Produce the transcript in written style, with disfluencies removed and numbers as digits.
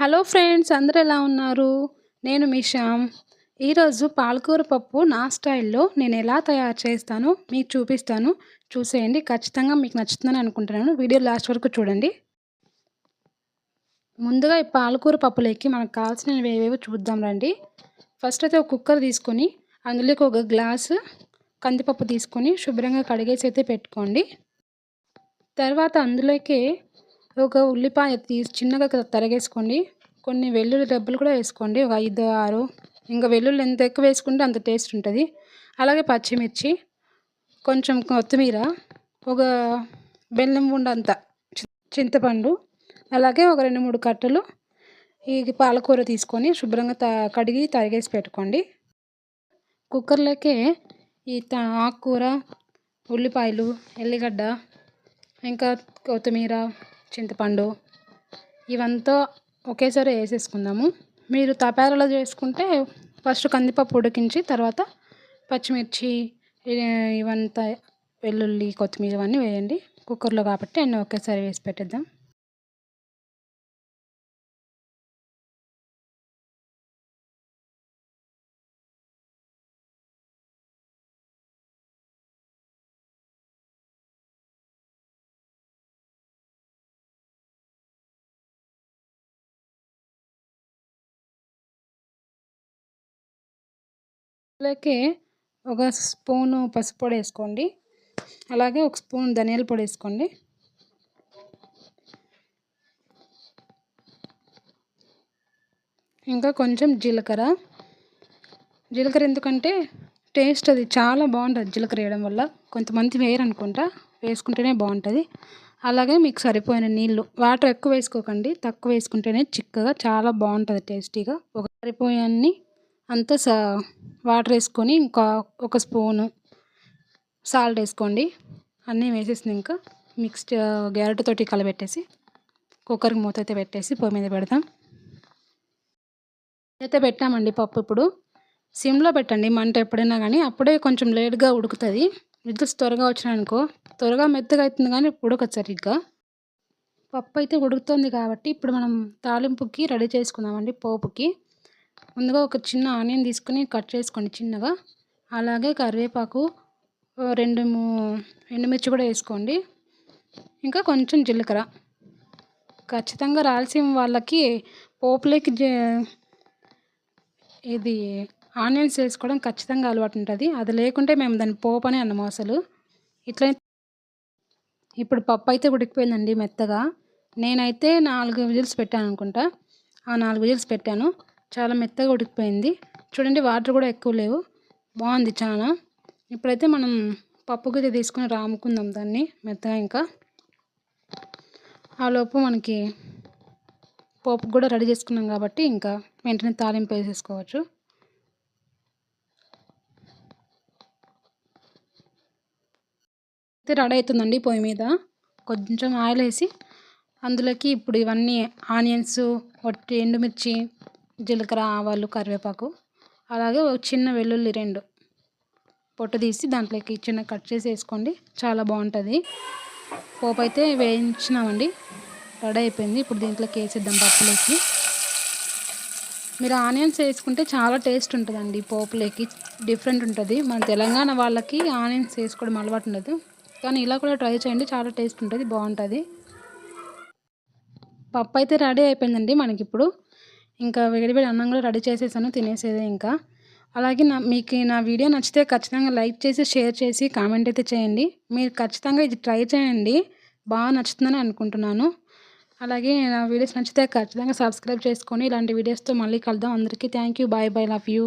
Hello friends, అందరూ ఎలా ఉన్నారు? నేను మీ శ్యామ్. ఈరోజు పాలకూర పప్పు నా స్టైల్‌లో నేను ఎలా తయారు చేస్తానో మీకు చూపిస్తాను. చూసేయండి. ఖచ్చితంగా మీకు నచ్చుతుందని అనుకుంటున్నాను. వీడియో లాస్ట్ వరకు చూడండి. ముందుగా ఈ పాలకూర పప్పులోకి మనకు కావాల్సినవి ఏవేవో చూద్దాం రండి. ఫస్ట్ అయితే ఒక కుక్కర్ తీసుకొని అందులోకి ఒక గ్లాసు కందిపప్పు తీసుకొని శుభ్రంగా కడిగేసి అయితే పెట్టుకోండి. తర్వాత అందులోకి ఒక ఉల్లిపాయ చిన్నగా తరిగేసుకోండి. కొన్ని వెల్లుల్లి రెబ్బలు కూడా వేసుకోండి. ఒక 5, 6. ఇంకా వెల్లుల్లి ఎంత ఎక్కువ వేసుకుంటే అంత టేస్ట్ ఉంటుంది. అలాగే పచ్చిమిర్చి, కొంచెం కొత్తిమీర, ఒక బెల్లం ఉండంత చింతపండు, అలాగే ఒక 2, 3 కట్టలు ఈ పాలకూర తీసుకొని శుభ్రంగా కడిగి తరిగేసి పెట్టుకోండి. కుక్కర్లోకే ఈ ఆకుకూర, ఉల్లిపాయలు, ఎల్లిగడ్డ, ఇంకా కొత్తిమీర, చింతపండు ఇవంతా ఒకేసారి వేసేసుకుందాము. మీరు తపారాలో చేసుకుంటే ఫస్ట్ కందిపప్పు ఉడికించి తర్వాత పచ్చిమిర్చి ఇవంతా వెల్లుల్లి, కొత్తిమీర ఇవన్నీ వేయండి. కుక్కర్లో కాబట్టి అన్నీ ఒకేసారి వేసి పెట్టేద్దాం. అందులోకి ఒక స్పూను పసుపు పొడి వేసుకోండి. అలాగే ఒక స్పూన్ ధనియాల పొడి వేసుకోండి. ఇంకా కొంచెం జీలకర్ర ఎందుకంటే టేస్ట్ అది చాలా బాగుంటుంది. జీలకర్ర వేయడం వల్ల కొంతమంది వేయరు అనుకుంటా, వేసుకుంటేనే బాగుంటుంది. అలాగే మీకు సరిపోయిన నీళ్ళు, వాటర్ ఎక్కువ వేసుకోకండి, తక్కువ వేసుకుంటేనే చిక్కగా చాలా బాగుంటుంది టేస్టీగా. ఒక సరిపోయన్ని అంతా వాటర్ వేసుకొని ఇంకా ఒక స్పూను సాల్ట్ వేసుకోండి. అన్నీ వేసేసింది ఇంకా గరిటెతోటి కలబెట్టేసి కుక్కర్కి మూత అయితే పెట్టేసి పొయ్యి మీద పెడతాం. అయితే పెట్టామండి పప్పు. ఇప్పుడు సిమ్లో పెట్టండి మంట ఎప్పుడైనా కానీ, అప్పుడే కొంచెం లేట్గా ఉడుకుతుంది. విజిల్స్ త్వరగా వచ్చినాయనుకో త్వరగా మెత్తగా అవుతుంది కానీ ఉడకదు సరిగ్గా. పప్పు అయితే ఉడుకుతుంది కాబట్టి ఇప్పుడు మనం తాలింపుకి రెడీ చేసుకుందామండి. పోపుకి ముందుగా ఒక చిన్న ఆనియన్ తీసుకుని కట్ చేసుకోండి చిన్నగా. అలాగే కరివేపాకు, 2 ఎండుమిర్చి కూడా వేసుకోండి. ఇంకా కొంచెం జీలకర్ర. ఖచ్చితంగా రాయలసీమ వాళ్ళకి పోపులోకి ఇది ఆనియన్స్ వేసుకోవడం ఖచ్చితంగా అలవాటు ఉంటుంది. అది లేకుంటే మేము దాన్ని పోపు అని అన్నాము అసలు. ఇట్లా ఇప్పుడు పప్పు అయితే ఉడికిపోయిందండి మెత్తగా. నేనైతే 4 విజిల్స్ పెట్టాను అనుకుంటా. ఆ 4 విజిల్స్ పెట్టాను. చాలా మెత్తగా ఉడికిపోయింది. చూడండి, వాటర్ కూడా ఎక్కువ లేవు. బాగుంది చాలా. ఇప్పుడైతే మనం పప్పుకి తీసుకుని రాముకుందాం దాన్ని మెత్తగా. ఇంకా ఆలోపు మనకి పోపు కూడా రెడీ చేసుకున్నాం కాబట్టి ఇంకా వెంటనే తాలింపు వేసేసుకోవచ్చు. అయితే రెడీ అవుతుందండి. పొయ్యి మీద కొంచెం ఆయిల్ వేసి అందులోకి ఇప్పుడు ఇవన్నీ ఆనియన్స్, ఎండుమిర్చి, జీలకర్ర, ఆవాలు, కరివేపాకు, అలాగే ఒక చిన్న వెల్లుల్లి 2 పొట్టు తీసి దాంట్లోకి చిన్న కట్ చేసి వేసుకోండి. చాలా బాగుంటుంది. పోపు అయితే వేయించినామండి, రెడీ అయిపోయింది. ఇప్పుడు దీంట్లోకి వేసేద్దాం పప్పులోకి. మీరు ఆనియన్స్ వేసుకుంటే చాలా టేస్ట్ ఉంటుందండి. పోపులోకి డిఫరెంట్ ఉంటుంది. మన తెలంగాణ వాళ్ళకి ఆనియన్స్ వేసుకోవడం అలవాటు ఉండదు, కానీ ఇలా కూడా ట్రై చేయండి, చాలా టేస్ట్ ఉంటుంది, బాగుంటుంది. పప్పు అయితే రెడీ అయిపోయిందండి మనకి. ఇప్పుడు ఇంకా వేడివేడి అన్నం కూడా రెడీ చేసేసాను, తినేసేదే ఇంకా. అలాగే మీకు నా వీడియో నచ్చితే ఖచ్చితంగా లైక్ చేసి, షేర్ చేసి, కామెంట్ అయితే చేయండి. మీరు ఖచ్చితంగా ఇది ట్రై చేయండి, బాగా నచ్చుతుందని అనుకుంటున్నాను. అలాగే నా వీడియోస్ నచ్చితే ఖచ్చితంగా సబ్స్క్రైబ్ చేసుకొని ఇలాంటి వీడియోస్తో మళ్ళీ కలుద్దాం. అందరికీ thank you. Bye bye. Love you.